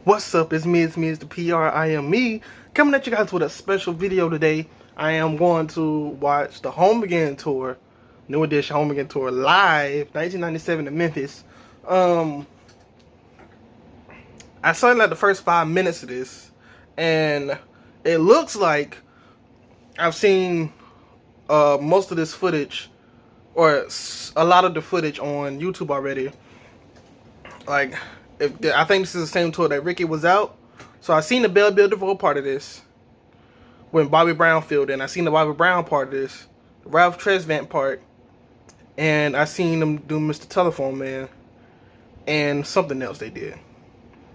What's up? It's me, it's the PR. I am me, coming at you guys with a special video today. I am going to watch the Home Again tour, new edition Home Again tour live, 1997 in Memphis. I saw like the first 5 minutes of this, and it looks like I've seen most of this footage, or a lot of the footage on YouTube already. Like, I think this is the same tour that Ricky was out. So I seen the Bell Biv DeVoe part of this when Bobby Brown filled in. I seen the Bobby Brown part of this, the Ralph Tresvant part, and I seen them do Mr. Telephone Man, and something else they did.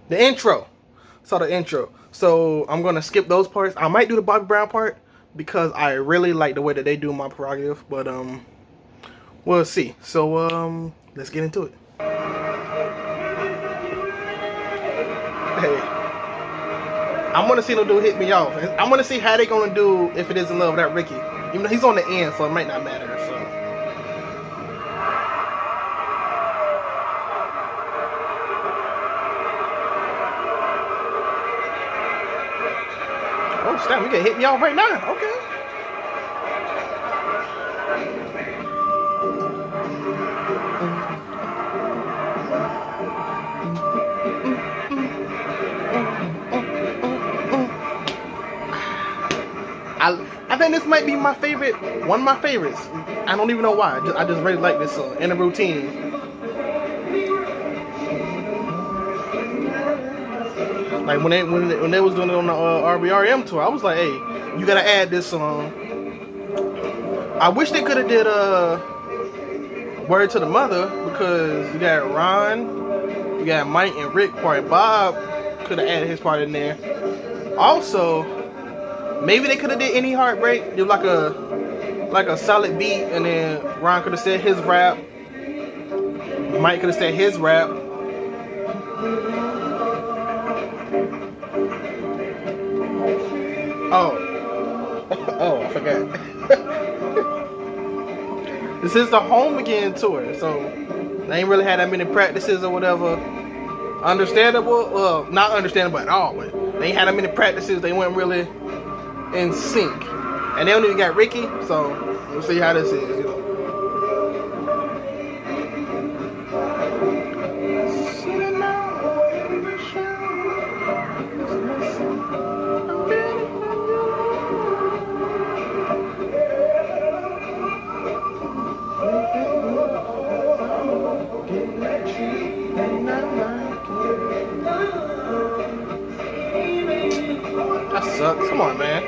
The intro. Saw the intro. So I'm gonna skip those parts. I might do the Bobby Brown part because I really like the way that they do My Prerogative, but we'll see. So let's get into it. Hey, I want to see them do Hit Me Off. I want to see how they gonna do If It Isn't Love Without Ricky. Even though he's on the end, so it might not matter. So. Oh snap, we can Hit Me Off right now. Okay. I think this might be my favorite, one of my favorites. I don't even know why. I just really like this song, In a Routine. Like when they was doing it on the RBRM tour, I was like, hey, you gotta add this song. I wish they could have did Word to the Mother, because you got Ron, you got Mike and Rick part. Bob could have added his part in there. Also, maybe they could have did Any Heartbreak, do like a solid beat, and then Ron could have said his rap, Mike could have said his rap. Oh, I forgot. This is the Home Again tour, so they ain't really had that many practices or whatever. Understandable, not understandable at all, but they ain't had that many practices. They weren't really in sync, and they don't even got Ricky, so we'll see how this is, you know. That sucks. Come on, man.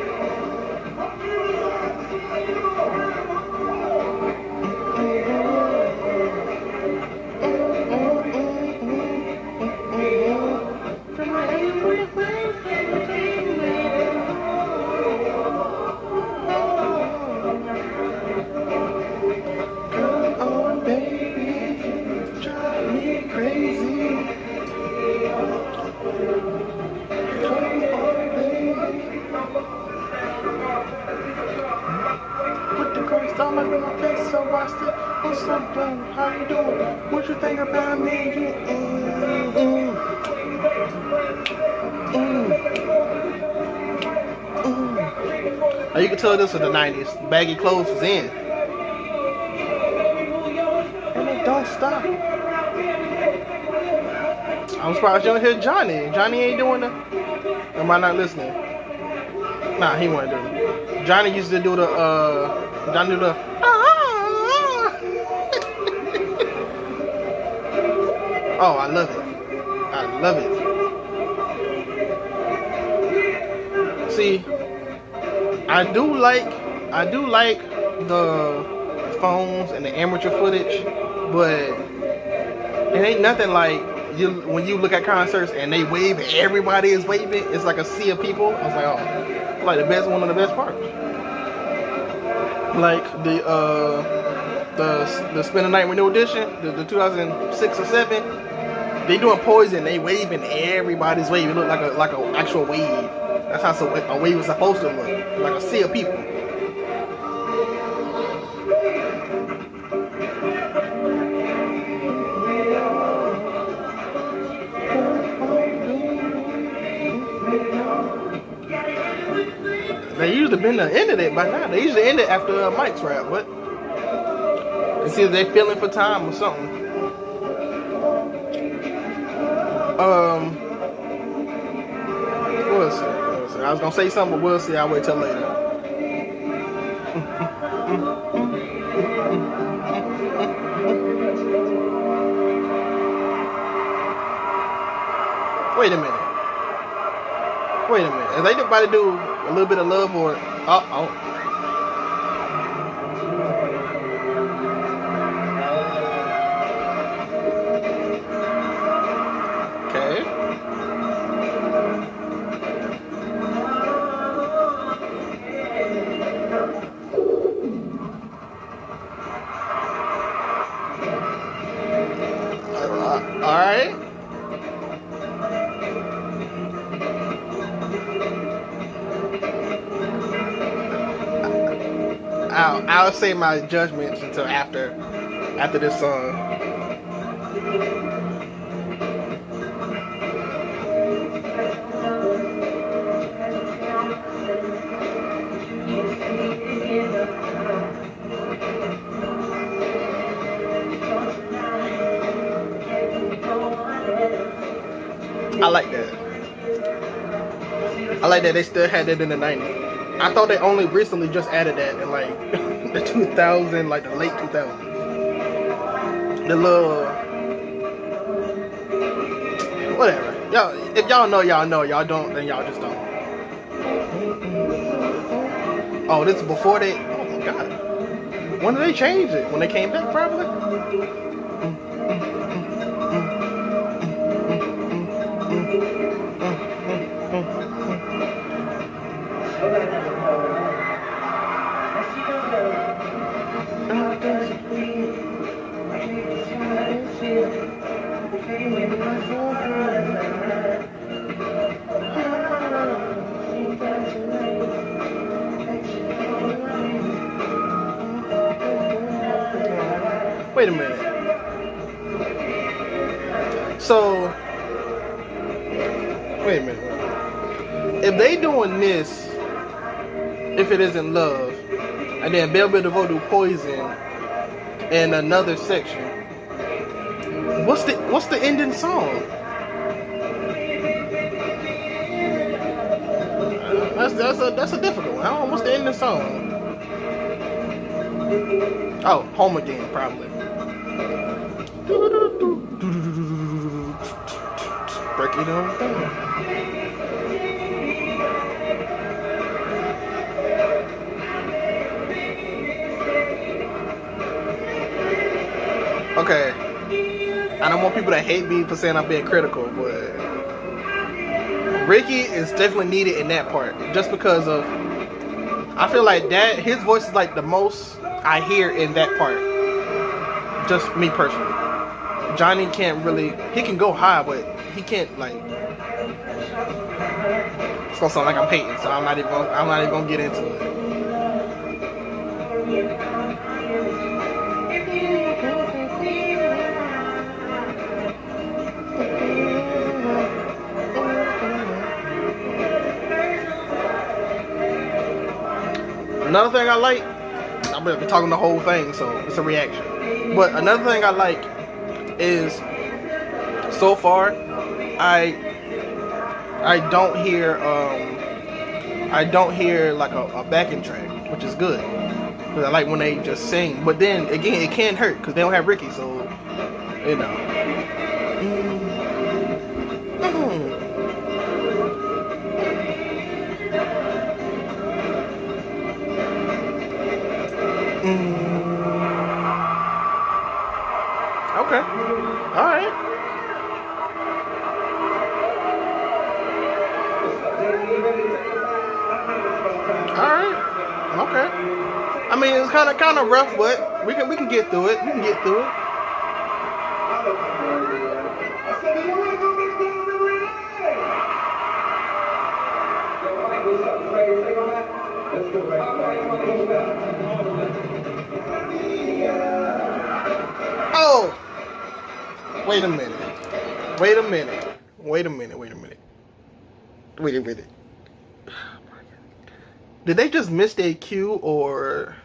I'm up in my face, so I said, what's up, bro? How you doing? What you think about me? Now you can tell this was the 90s. Baggy clothes was in. And it don't stop. I'm surprised you don't hear Johnny. Johnny ain't doing the... Am I not listening? Nah, he wasn't doing it. Johnny used to do the, Johnny do the... Oh, I love it. I love it. See, I do like the phones and the amateur footage, but it ain't nothing like when you look at concerts and they wave and everybody is waving. It's like a sea of people. I was like, oh, like one of the best parts. Like the Spend the Night with New Edition, the 2006 or 7. They doing Poison, they waving, everybody's waving. It look like a actual wave. That's how a wave is supposed to look, like a sea of people. They usually been to ended it by now. They usually end it after Mike's rap, but it's either they feeling for time or something. We'll see. I was gonna say something, but we'll see. I'll wait till later. Wait a minute. Is they about to do a little bit of love or Okay. All right. I'll say my judgments until after this song. I like that. I like that they still had that in the 90s. I thought they only recently just added that in like the 2000s, like the late 2000s. The little whatever. Y'all, if y'all know, y'all know. Y'all don't, then y'all just don't. Oh, this is before they. Oh my god. When did they change it? When they came back, probably. Wait a minute. So, wait a minute. If they doing this, if it isn't love, and then Bell Biv DeVoe do Poison in another section, what's the ending song? That's a difficult one. I don't know what's the ending song. Oh, Home Again, probably. Break it on down. Okay, I don't want people to hate me for saying I'm being critical, but Ricky is definitely needed in that part, just because of, I feel like that his voice is like the most I hear in that part. Just me personally. Johnny can't really, he can go high, but he can't like. It's gonna sound like I'm hating, so I'm not even gonna get into it. Another thing I like, I'm gonna be talking the whole thing, so it's a reaction. But another thing I like is, so far, I don't hear like a backing track, which is good, because I like when they just sing. But then again, it can hurt because they don't have Ricky, so you know. Okay. All right. All right. Okay. I mean, it's kind of rough, but we can get through it. We can get through it. Oh! Wait a minute. Did they just miss their cue, or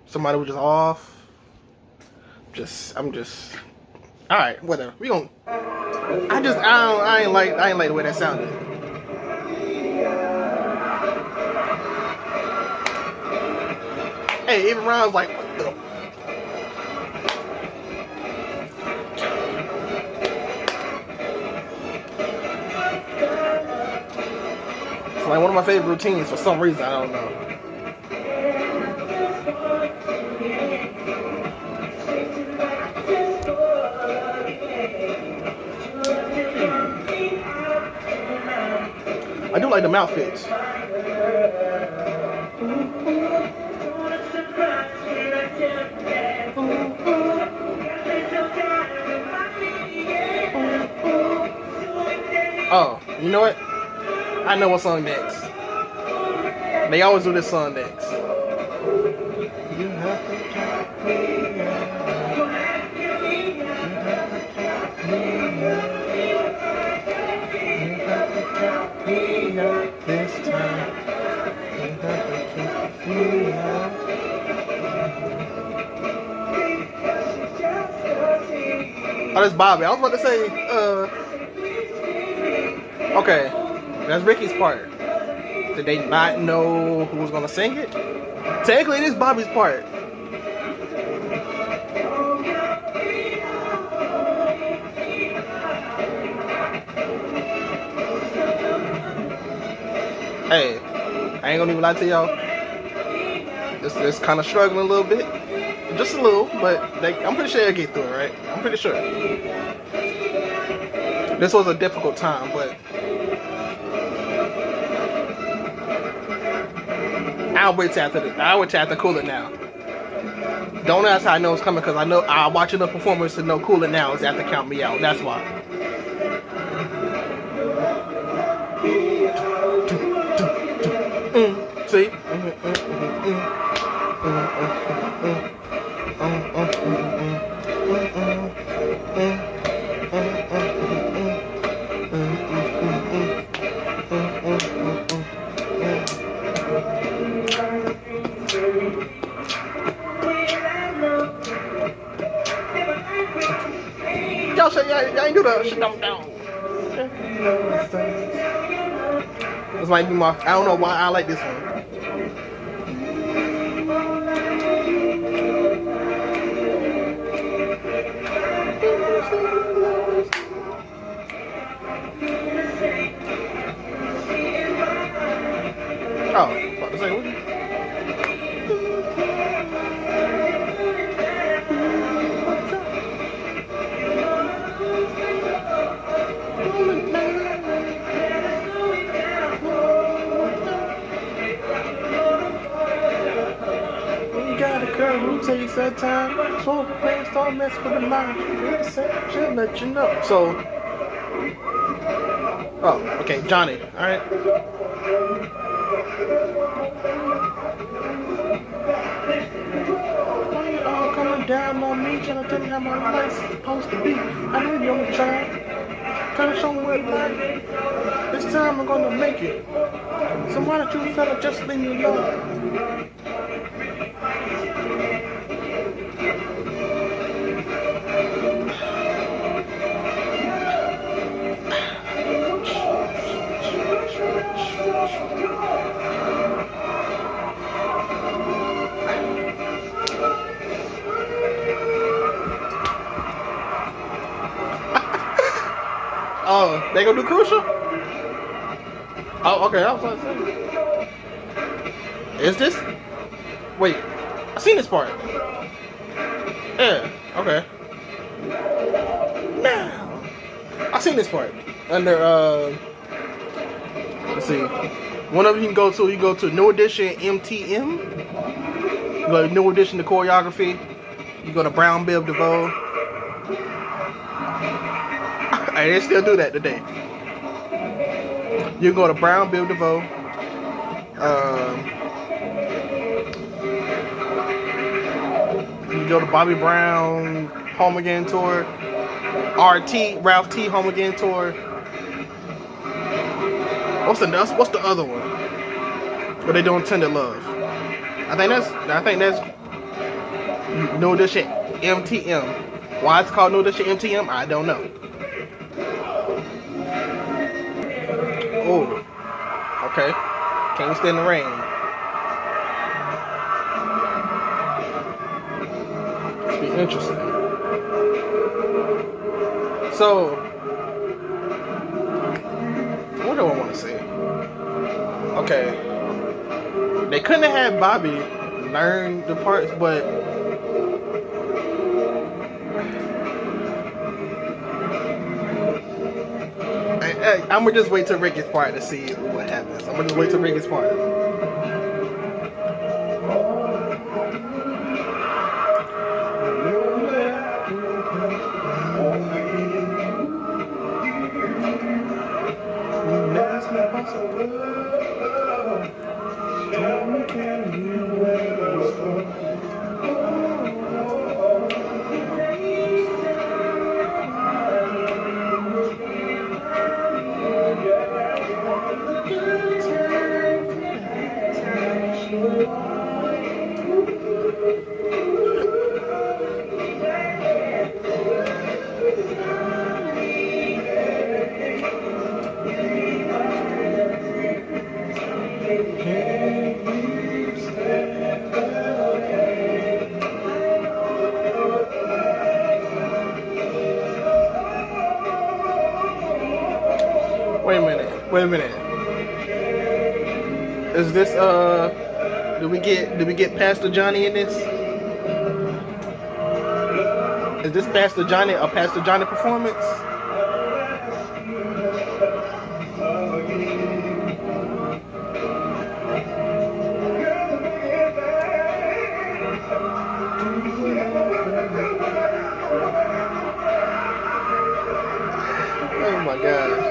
somebody was just off? I'm just. All right, whatever. We gon' I ain't like the way that sounded. Hey, even Ron's like, what the? It's like one of my favorite routines for some reason. I don't know. I do like the mouth fits. Oh, you know what? I know what song next. They always do this song next. You have to count me out. You have to count me out this time. You have to count me out. Oh, that's Bobby. I was about to say, okay, that's Ricky's part. Did they not know who was gonna sing it? Technically, it is Bobby's part. Hey, I ain't gonna even lie to y'all. This kind of struggling a little bit, just a little, but I'm pretty sure they'll get through it, right? I'm pretty sure. This was a difficult time, but I'll wait till after Cool It Now. Don't ask how I know it's coming, because I watch enough performers to know Cool It Now is after Count Me Out. That's why. See? Y'all ain't do the shit down. This might be my. I don't know why I like this one. Oh, about to say what? Who takes that time? So please don't mess with the mind. She'll let you know. So, oh, okay, Johnny. All right. Why you all coming down on me, trying to tell me how my life's supposed to be? I know you only trying to show me what life. This time I'm gonna make it. So why don't you fella just leave me alone? Oh, they gonna do Crucial? Oh, okay, I was trying to say. Is this? Wait, I seen this part. Yeah, okay. Now, I seen this part. Under, let's see. One of you can go to, you go to New Edition MTM. You go to New Edition to Choreography. You go to Brown Bill DeVoe. Hey, they still do that today. You go to Brown Bill DeVoe. You go to Bobby Brown Home Again Tour. RT, Ralph T Home Again Tour. What's the other one? But they doing Tender Love. I think that's No Edition MTM. Why it's called No Edition MTM, I don't know. Oh, okay. Can't stand the rain. It's be interesting. So, what do I want to say? Okay, they couldn't have had Bobby learn the parts, but I'm gonna just wait till Ricky's part to see what happens. I'm gonna just wait till Ricky's part. Wait a minute. Is this did we get Pastor Johnny in this? Is this Pastor Johnny a Pastor Johnny performance? Oh my gosh.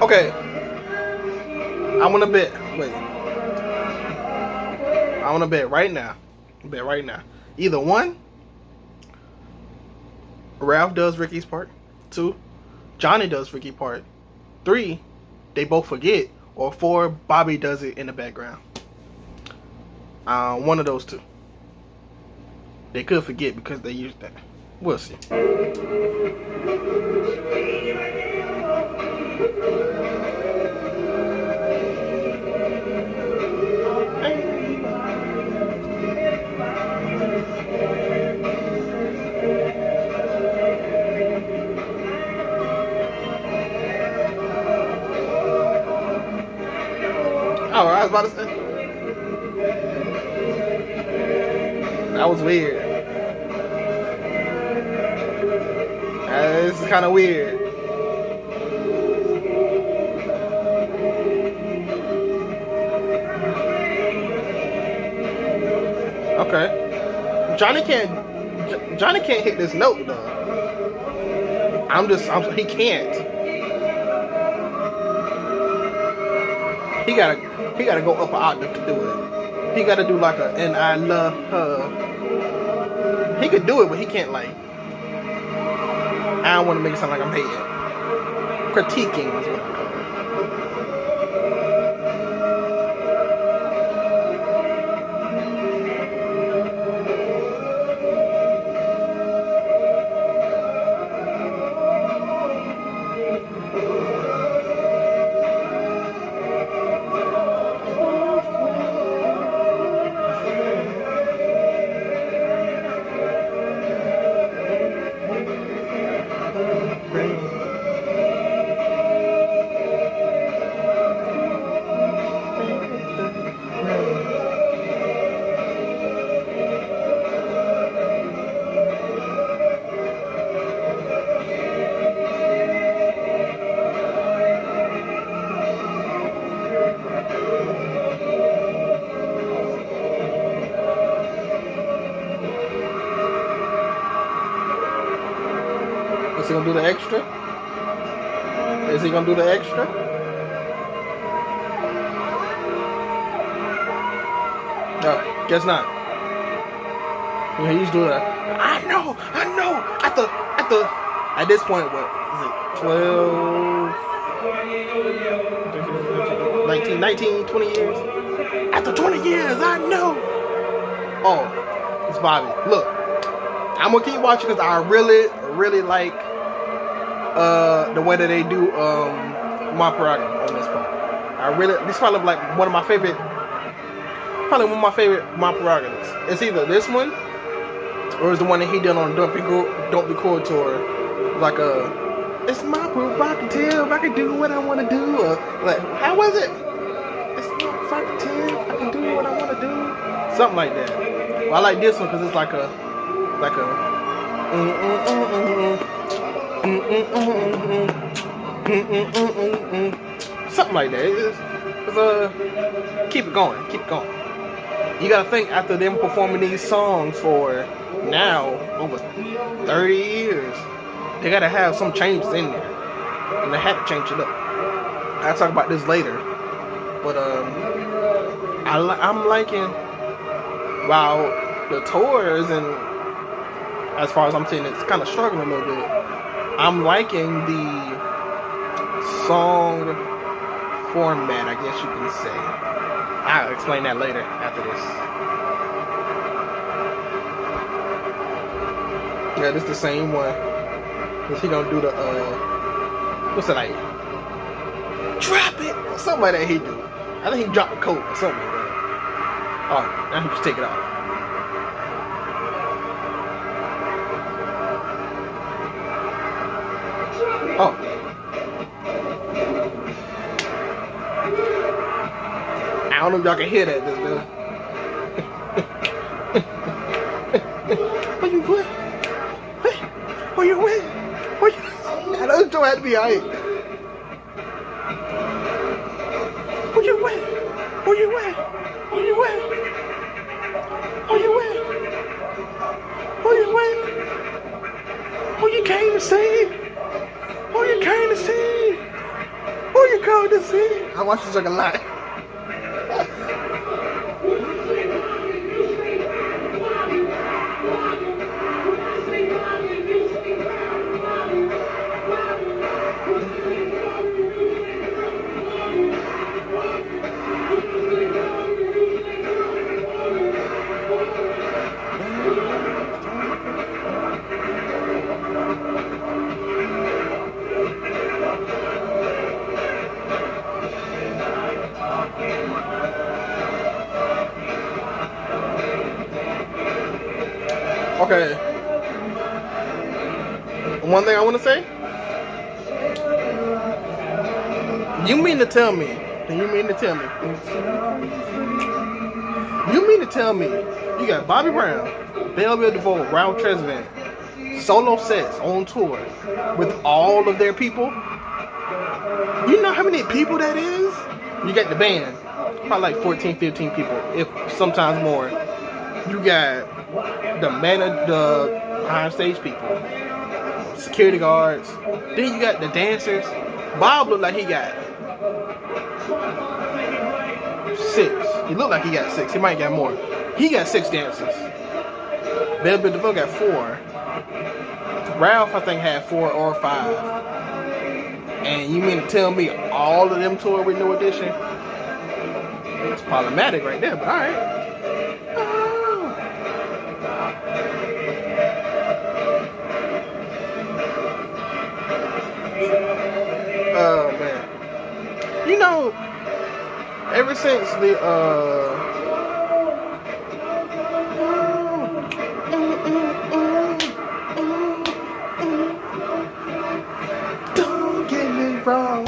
Okay, I want to bet. Wait, I want to bet right now. Bet right now. Either one, Ralph does Ricky's part. 2, Johnny does Ricky's part. 3, they both forget. Or 4, Bobby does it in the background. One of those 2. They could forget because they used that. We'll see. Oh, I was about to say. That was weird. This is kind of weird. Okay. Johnny can't hit this note though. He can't. He gotta go up an octave to do it. He gotta do like a "and I love her." He could do it, but he can't like. I don't want to make it sound like I'm hating. Critiquing is what I call Is he gonna do the extra? Is he gonna do the extra? No, guess not. Yeah, he's doing that. I know. At this point, what is it? 12. 19, 20 years. After 20 years, I know. Oh, it's Bobby. Look, I'm gonna keep watching because I really like the way that they do my prerogative on this part. This is probably like one of my favorite my prerogatives. It's either this one or it's the one that he did on Don't Be Cool tour. Like it's my prerogative, I can do what I want to do. Or like, how was it? It's my prerogative, I can do what I want to do. Something like that. Well, I like this one because it's like a something like that. Keep it going. You gotta think, after them performing these songs for now over 30 years, they gotta have some changes in there, and they had to change it up. I'll talk about this later, but I'm liking, while the tours and as far as I'm seeing, it's kind of struggling a little bit. I'm liking the song format, I guess you can say. I'll explain that later after this. Yeah, this is the same one. Cause he gonna do the what's it like? Drop it! Or something like that he do. I think he dropped the coat or something like that. Oh, now he just take it off. Oh. I don't know if y'all can hear that. Where you went? Where you went? I know it's had to be alright. Where you went? Where you went? Where you went? Where you went? Where you went? Who you came to see? Who you came to see? Who you came to see? I watch this like a lot. Okay. One thing I want to say. You mean to tell me you got Bobby Brown, Bell Biv DeVoe, Ralph Tresvant, solo sets on tour with all of their people? You know how many people that is? You got the band, probably like 14, 15 people, if sometimes more. You got the behind stage people, security guards. Then you got the dancers. Bob looked like he got 6. He looked like he got 6. He might get more. He got 6 dancers. Bell Biv DeVoe got 4. Ralph, I think, had 4 or 5. And you mean to tell me all of them toured with New Edition? It's problematic right there, but alright. Oh man. You know, ever since the don't get me wrong.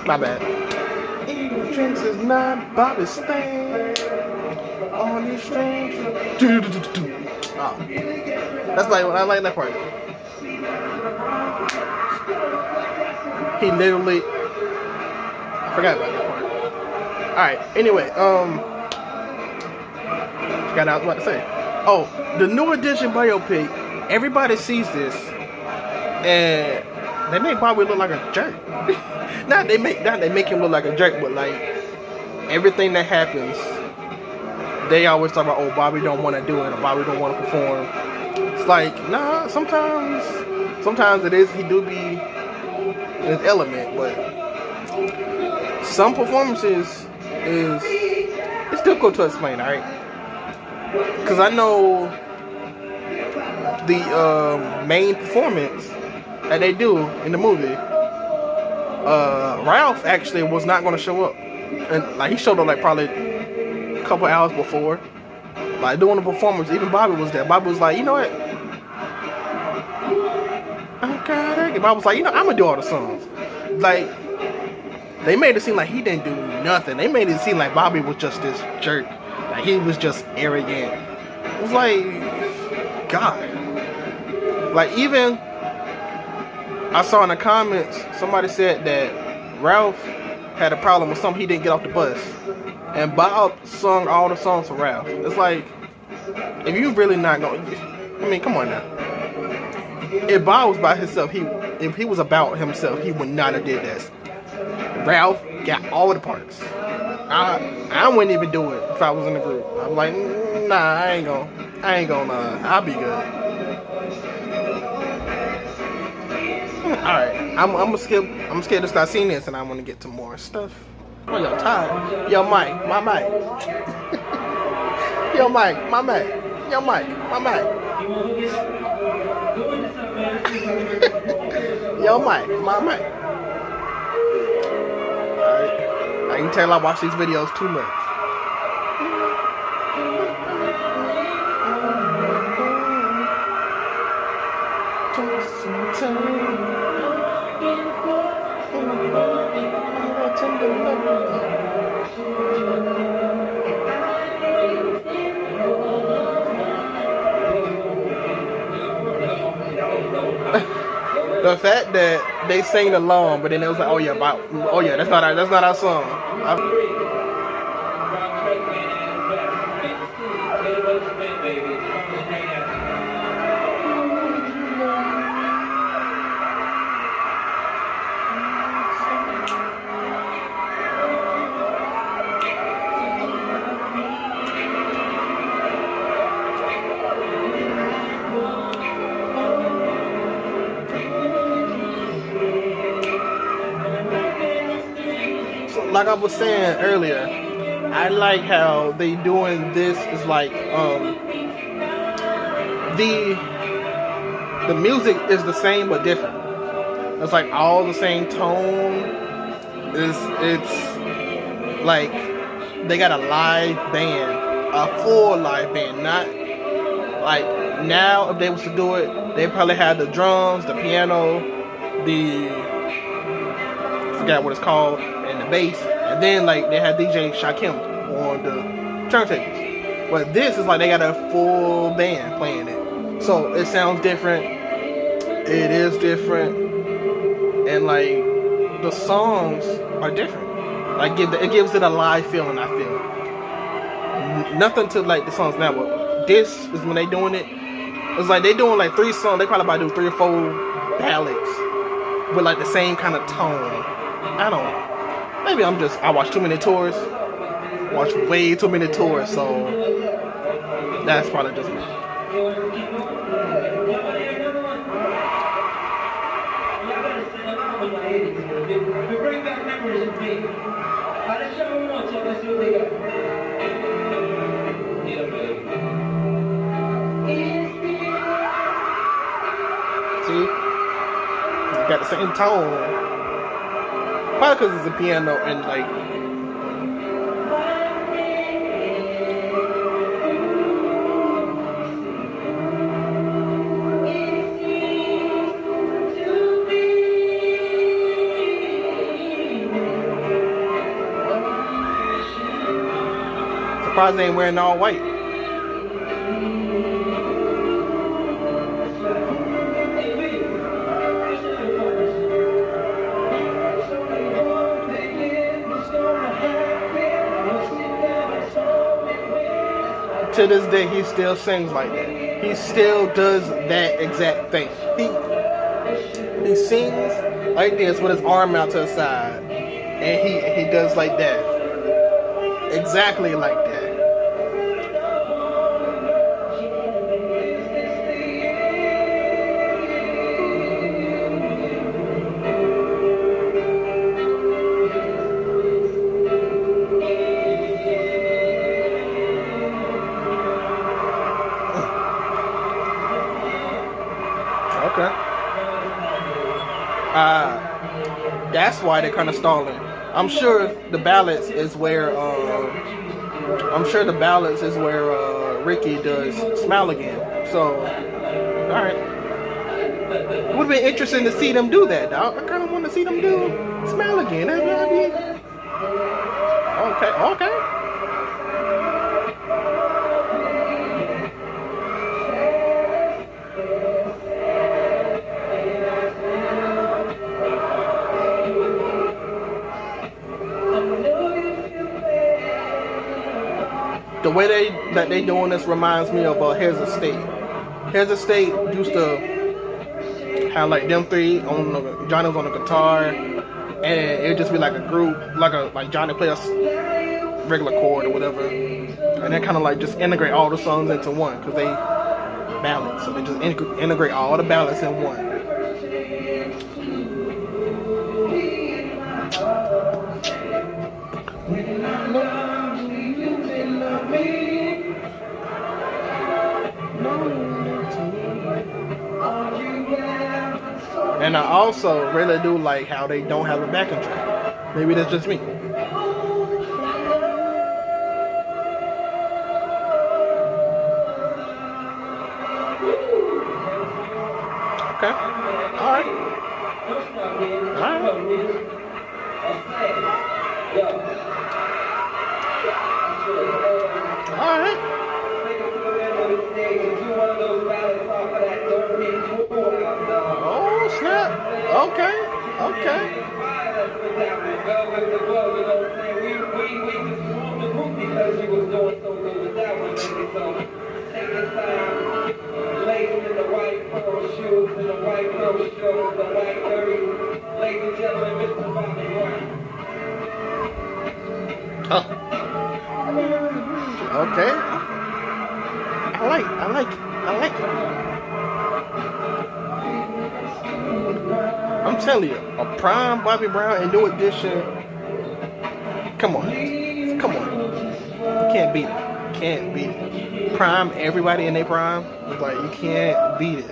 My bad. Drinks is not Bobby's thing. All these strangers. Oh. That's like, I like that part. He literally, I forgot about that part. Alright, anyway, forgot what I was about to say. Oh, the New Edition biopic, everybody sees this, and they make Bobby look like a jerk. Not they make him look like a jerk, but like, everything that happens, they always talk about, oh, Bobby don't want to do it, or Bobby don't want to perform. It's like, nah, sometimes it is, he do be in his element. But some performances is it's difficult to explain, alright? Because I know the main performance that they do in the movie, Ralph actually was not going to show up, and like he showed up like probably a couple hours before, like doing the performance. Even Bobby was there. Bobby was like, you know what? Okay. Bobby was like, you know, I'm gonna do all the songs. Like they made it seem like he didn't do nothing. They made it seem like Bobby was just this jerk. Like he was just arrogant. It was like, God. Like even I saw in the comments somebody said that Ralph had a problem with something he didn't get off the bus, and Bob sung all the songs for Ralph. It's like, if you really not going, I mean, come on now. If Bob was by himself, if he was about himself, he would not have did this. Ralph got all the parts. I wouldn't even do it if I was in the group. I'm like, nah, I ain't gonna. I'll be good. Alright, I'm scared to start seeing this, and I want to get to more stuff. Oh, y'all tired? Yo, Mike, my mic. Yo, Mike, my mic. Yo, Mike, my mic. Yo, Mike, my mic. Alright, I can tell I watch these videos too much. The fact that they sang along, but then it was like, oh yeah, that's not our song. Like I was saying earlier, I like how they doing this is like the music is the same but different. It's like all the same tone. It's like they got a live band, a full live band. Not like now if they was to do it, they probably had the drums, the piano, I forgot what it's called, and the bass, and then like they had DJ Shakim on the turntables. But this is like they got a full band playing it, so it sounds different. It is different, and like the songs are different. Like it gives it a live feeling. I feel nothing to like the songs now, but this is when they doing it. It's like they doing like 3 songs. They probably about to do 3 or 4 ballads with like the same kind of tone. I don't know. Maybe I watch too many tours. Watch way too many tours, so that's probably just me. See? Got the same tone. Probably because it's a piano and like surprised they ain't wearing all white. To this day, he still sings like that. He still does that exact thing. He sings like this with his arm out to the side, and he does like that, exactly like that. Okay. That's why they're kind of stalling. I'm sure the ballots is where. I'm sure the ballots is where Ricky does Smile Again. So, all right. It would have been interesting to see them do that, dog. I kind of want to see them do Smile Again. That'd be okay. Okay. The way they doing this reminds me of Here's a State. Here's a State used to have like them three on Johnny was on the guitar, and it'd just be like a group, like Johnny play a regular chord or whatever, and then kind of like just integrate all the songs into one because they balance, so they just integrate all the ballads in one. And I also really do like how they don't have a backing track. Maybe that's just me. Okay. All right. All right. All right. Oh snap! Okay, okay. Oh. Okay. I like it. I'm telling you, a prime Bobby Brown and New Edition. Come on. You can't beat it. Can't beat it. Prime, everybody in their prime. It's like you can't beat it.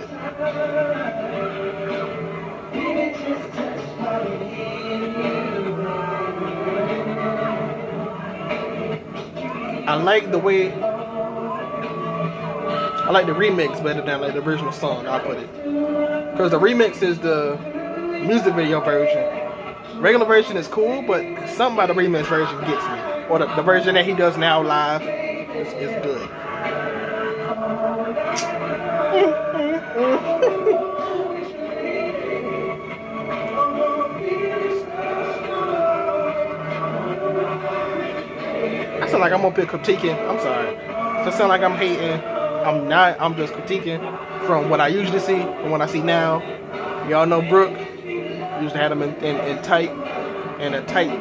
I like the way. I like the remix better than like the original song. I'll put it because the remix is the music video version. Regular version is cool, but something about the remix version gets me. Or the version that he does now live is good. I sound like I'm up here critiquing. I'm sorry. If I sound like I'm hating, I'm not. I'm just critiquing from what I usually see and what I see now. Y'all know Brooke used to have them in tight and a tight.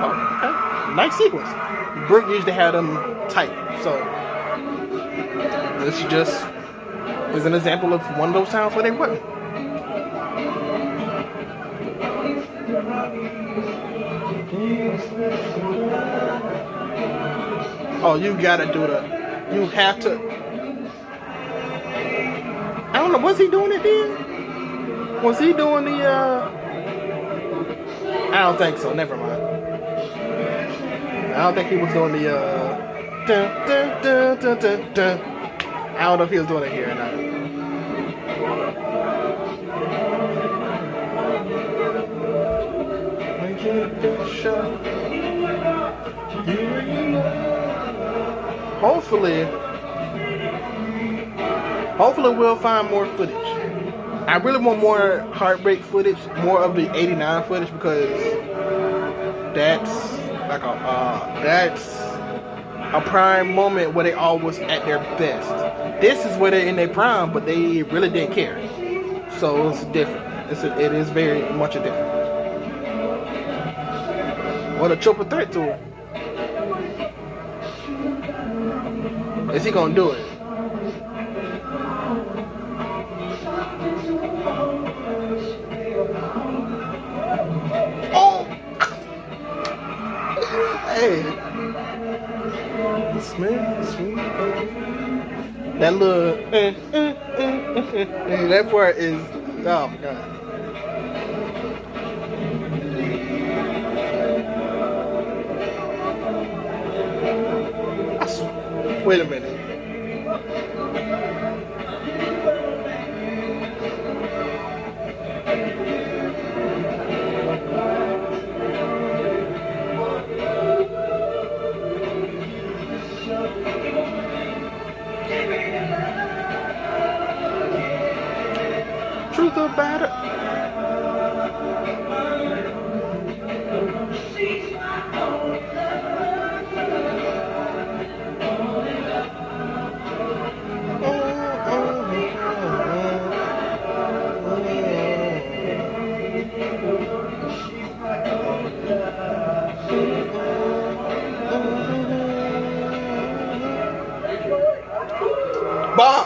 Oh, okay. Nice sequence. Brooke used to have them tight. So this just is an example of one of those times where they wasn't. Oh, you gotta do you have to. I don't know, was he doing it then? Was he doing the, I don't think so, never mind. I don't think he was doing the, dun, dun, dun, dun, dun, dun. I don't know if he was doing it here or not. Hopefully we'll find more footage. I really want more Heartbreak footage, more of the '89 footage, because that's like that's a prime moment where they all was at their best. This is where they're in their prime, but they really didn't care. So it's different. It is very much a different. What a triple threat to him. Is he gonna do it? Oh! Hey! Sweet. That little That part is, oh my god. Wait a minute. Truth about it. Bob!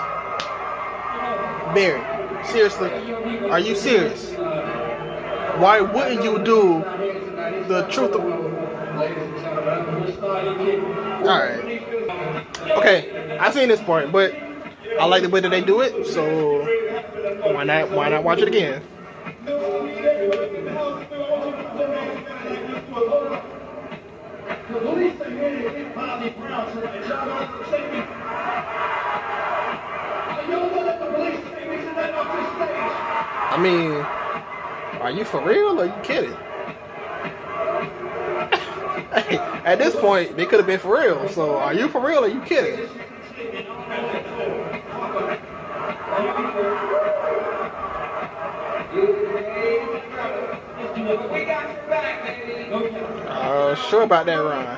Barry, seriously? Are you serious? Why wouldn't you do the truth of... Alright. Okay, I've seen this part, but I like the way that they do it, so why not watch it again? I mean, are you for real or are you kidding? Hey, at this point, they could have been for real. So, are you for real or are you kidding? Sure about that, Ron.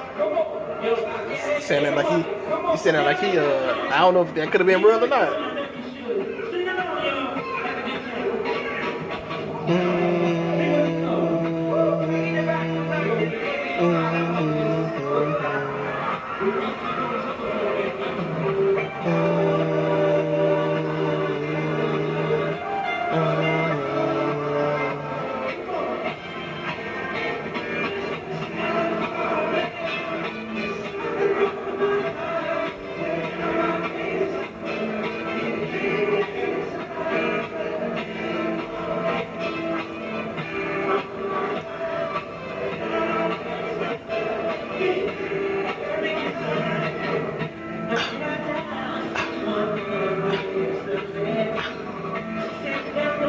He's saying that like he, I don't know if that could have been real or not.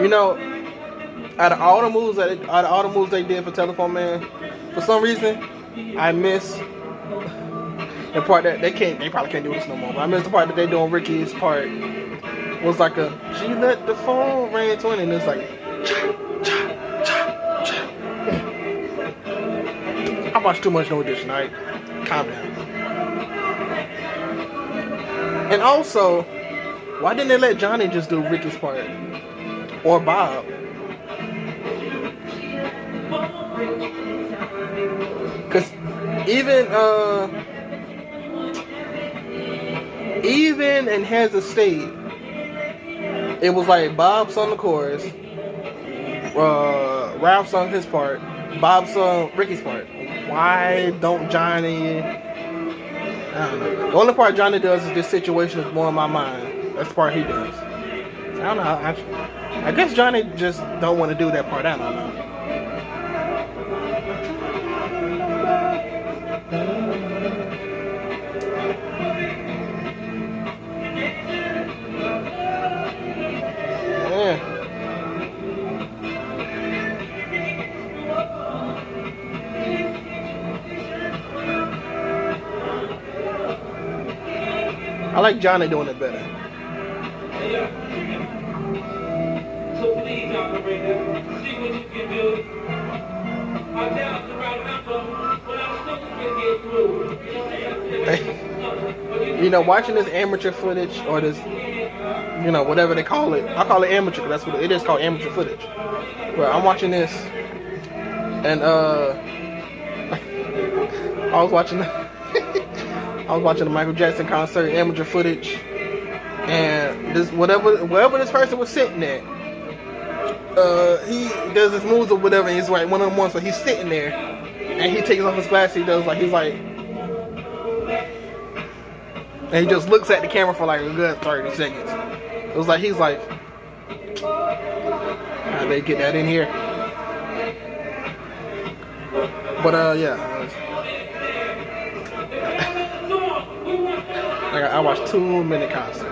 You know, out of all the moves they did for Telephone Man, for some reason, I miss the part that they probably can't do this no more. But I miss the part that they doing Ricky's part. It was like a she let the phone ring 20 and it's like cha, cha, cha, cha. I watched too much No Edition, alright? Calm down. And also, why didn't they let Johnny just do Ricky's part? Or Bob? Cause even in Heads of State, it was like Bob sung the chorus, Ralph sung his part, Bob sung Ricky's part. Why don't Johnny? I don't know. The only part Johnny does is this situation is blowing my mind. That's the part he does. I don't know. I guess Johnny just don't want to do that part. I don't know. Yeah. I like Johnny doing it better. So please, operator, see what you can do. I'll tell the right number, but I'm still going to get through. You know, watching this amateur footage or this, you know, whatever they call it. I call it amateur because that's what it is called, amateur footage. But I'm watching this, and I was watching the Michael Jackson concert amateur footage, and this wherever this person was sitting at. He does his moves or whatever, and he's like one-on-one, so he's sitting there, and he takes off his glasses, he's like, and he just looks at the camera for like a good 30 seconds. It was like he's like, how they get that in here? But yeah, I watched 2-minute concerts.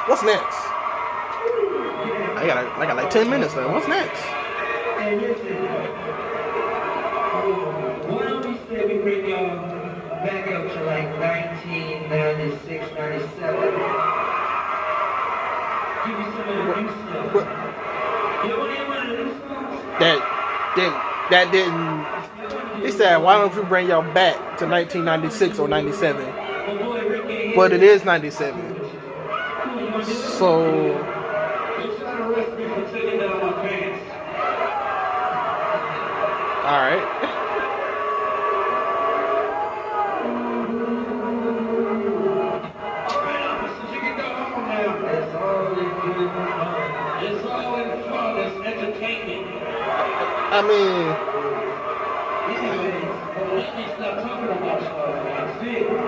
What's next? I got like 10 minutes left. What's next? Why don't we say we bring y'all back up to like 1996, 97? Give you some of the new stuff. You want to hear one of the new songs? That didn't. He said, why don't you bring y'all back to 1996 or 97? But it is 97. So. Alright. It's all in fun, it's entertaining. I mean.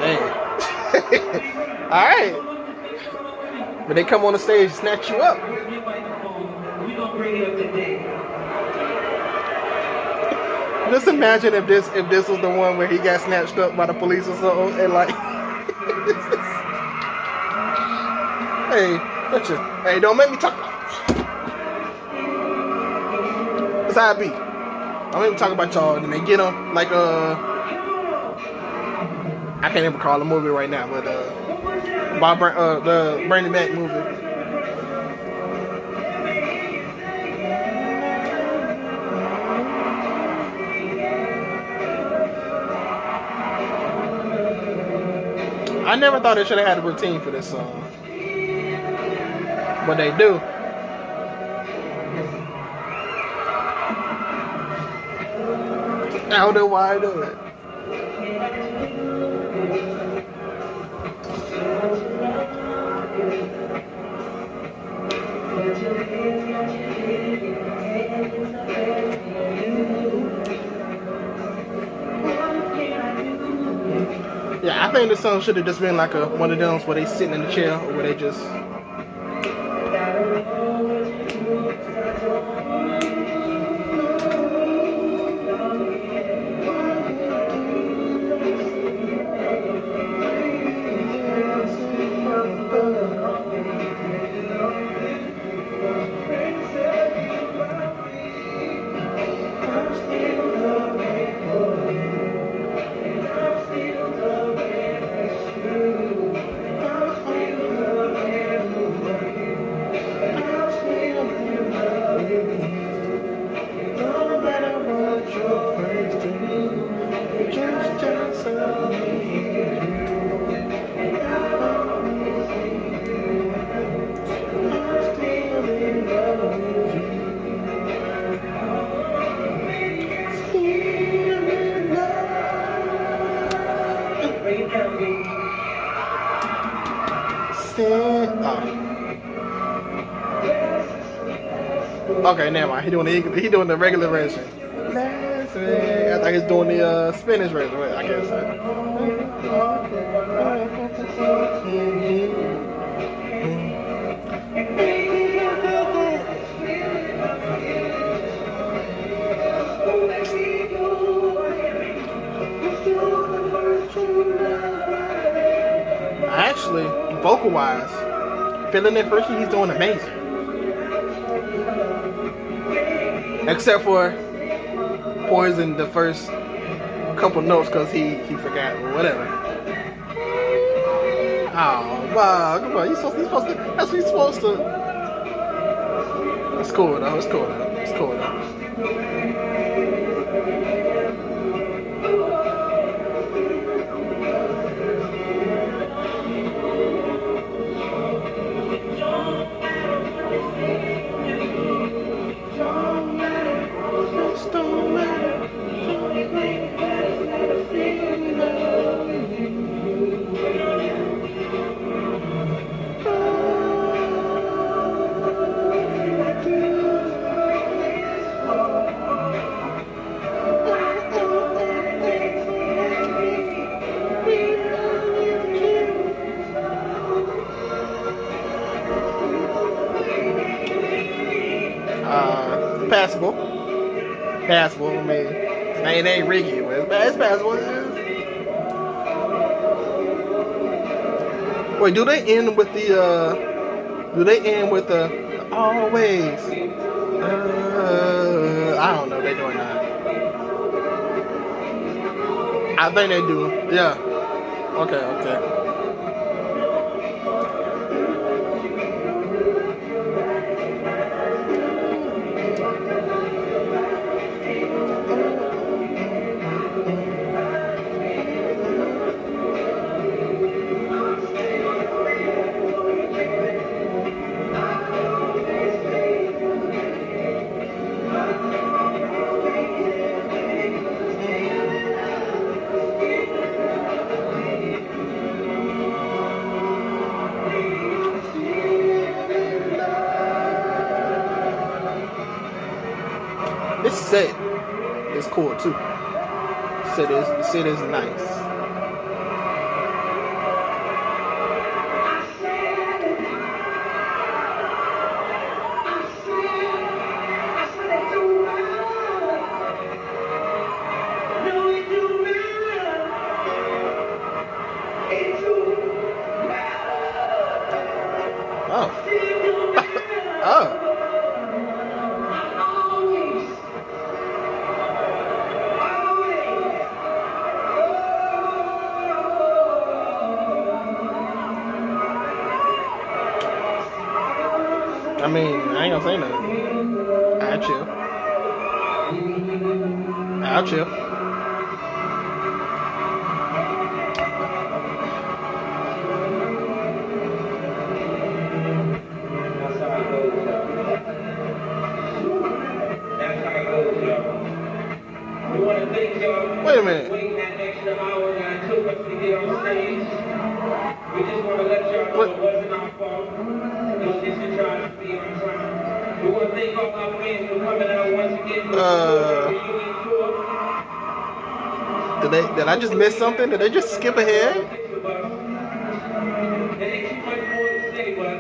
Hey. Alright. But they come on the stage and snatch you up. We gonna bring it up today. Just imagine if this was the one where he got snatched up by the police or something, and like, hey, don't make me talk. That's how I be. I'm even talking about y'all, and they get them like I can't even call the movie right now, but the Bernie Mac movie. I never thought they should have had a routine for this song, but they do. I don't know why I do it. Yeah, I think this song should have just been like one of those where they sitting in the chair or where they just. Okay, never mind. He doing the regular version. I thought he's doing the Spanish version. I guess. Actually, vocal-wise, feeling it first, he's doing amazing. Except for Poison, the first couple notes, because he forgot or whatever. Oh, wow, come on, he's supposed to, that's what he's supposed to. It's cool though, it's cool though, it's cool though. passable. Passable. I mean, it ain't Ricky, but it's passable. Wait, do they end with the? Do they end with the always? I don't know. They doing that. I think they do. Yeah. Okay. Okay. This set is cool too. Set is nice. Oh. Oh. I mean, I ain't gonna say nothing. I'll chill. I'll chill. Wait a minute. Waiting that extra hour that it took us to get on stage. We just want to let y'all know it wasn't our fault. It was just to try to be on time. We want to thank all our fans for coming out once again for the reunion tour. Did I just miss something? Did they just skip ahead? There ain't too much more to say, but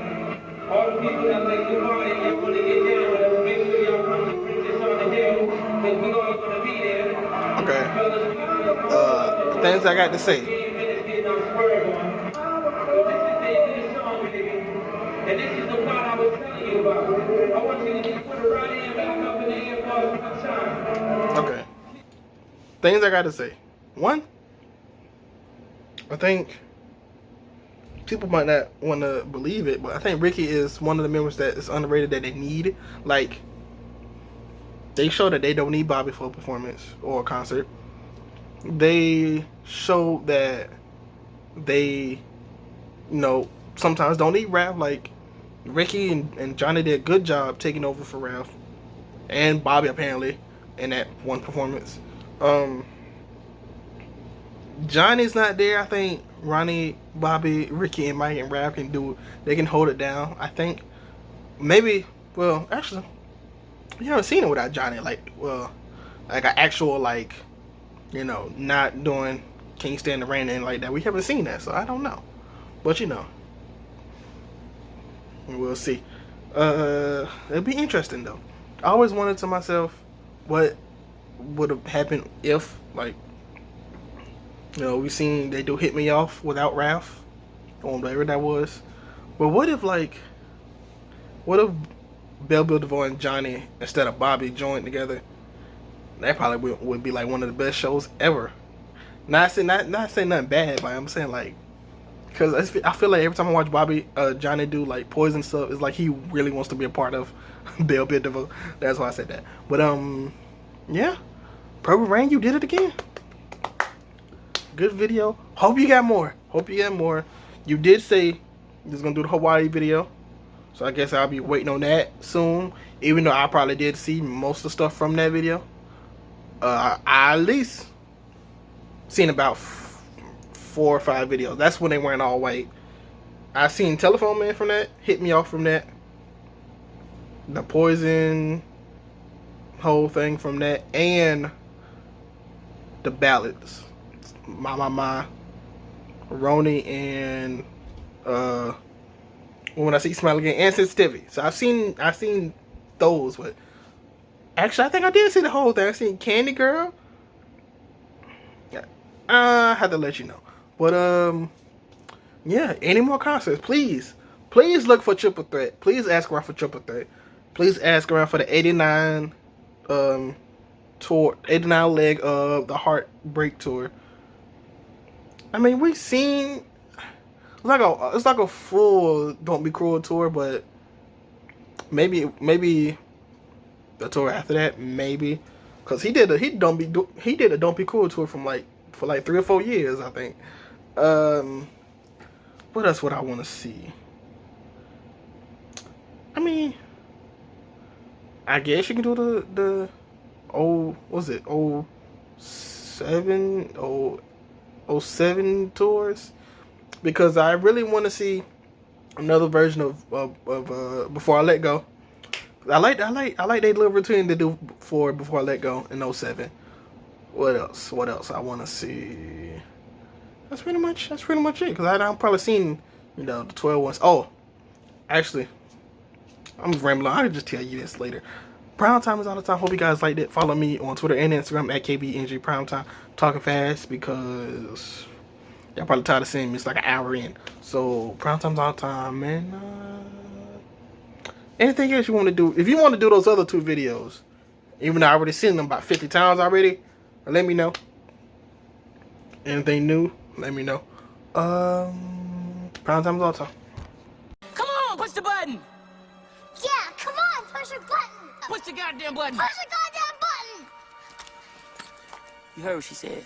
all the people that like the party and y'all want to get down with us, make sure y'all come to Princess on the Hill, because we all going to be there. Okay. Things I got to say. And this is the part I was telling you about. I want you to just put it right in back up in the earbuds one time. Okay. Things I got to say. One, I think people might not want to believe it, but I think Ricky is one of the members that is underrated that they need. Like, they show that they don't need Bobby for a performance or a concert. They show that they, sometimes don't need Raph. Like, Ricky and Johnny did a good job taking over for Raph. And Bobby, apparently, in that one performance. Johnny's not there. I think Ronnie, Bobby, Ricky, and Mike and Raph can do it. They can hold it down. I think maybe, well, actually, you haven't seen it without Johnny. Like an actual, not doing Can't Stand the Rain and like that. We haven't seen that, so I don't know. But we'll see. It'll be interesting though. I always wondered to myself what would have happened if, we seen they do Hit Me Off without Raph or whatever that was. But what if Bell Bill DeVoe and Johnny instead of Bobby joined together? That probably would be like one of the best shows ever. Not saying nothing bad, but I'm saying because I feel like every time I watch Johnny do like Poison stuff, it's like he really wants to be a part of Bell Bill DeVoe. That's why I said that. But yeah, Purple Rain, you did it again. Good video. Hope you got more. You did say you was gonna do the Hawaii video, so I guess I'll be waiting on that soon. Even though I probably did see most of the stuff from that video. I at least seen about 4 or 5 videos. That's when they weren't all white. I seen Telephone Man from that. Hit Me Off from that. The Poison whole thing from that, and the ballads. My Roni and When I See Smile Again and Sensitivity. So I've seen those, but Actually, I think I did see the whole thing. I seen Candy Girl. Yeah. I had to let you know. But yeah, any more concerts, please. Please look for Triple Threat. Please ask around for Triple Threat. Please ask around for the 89 tour, 89 leg of the Heartbreak tour. I mean, we've seen it's like a full Don't Be Cruel tour, but maybe the tour after that, maybe, because he did a Don't Be Cruel tour for like 3 or 4 years, I think. What else would I want to see? I mean, I guess you can do the old, what's it, 07 tours, because I really want to see another version of Before I Let Go. I like their little routine they do for Before I Let Go in 07. What else I want to see? That's pretty much it, because I've probably seen, the 12 ones. Oh, actually, I'm rambling. I'll just tell you this later. Prime Time is all the time. Hope you guys liked it. Follow me on Twitter and Instagram at KBNG Primetime. Talking fast because y'all probably tired of seeing me. It's like an hour in. So Prime Time's all the time, man. Anything else you want to do? If you want to do those other 2 videos, even though I already seen them about 50 times already, let me know. Anything new, let me know. Prime Time's all the time. Come on, push the button. Yeah, come on, push the button. Push the goddamn button. Push the goddamn button. You heard what she said.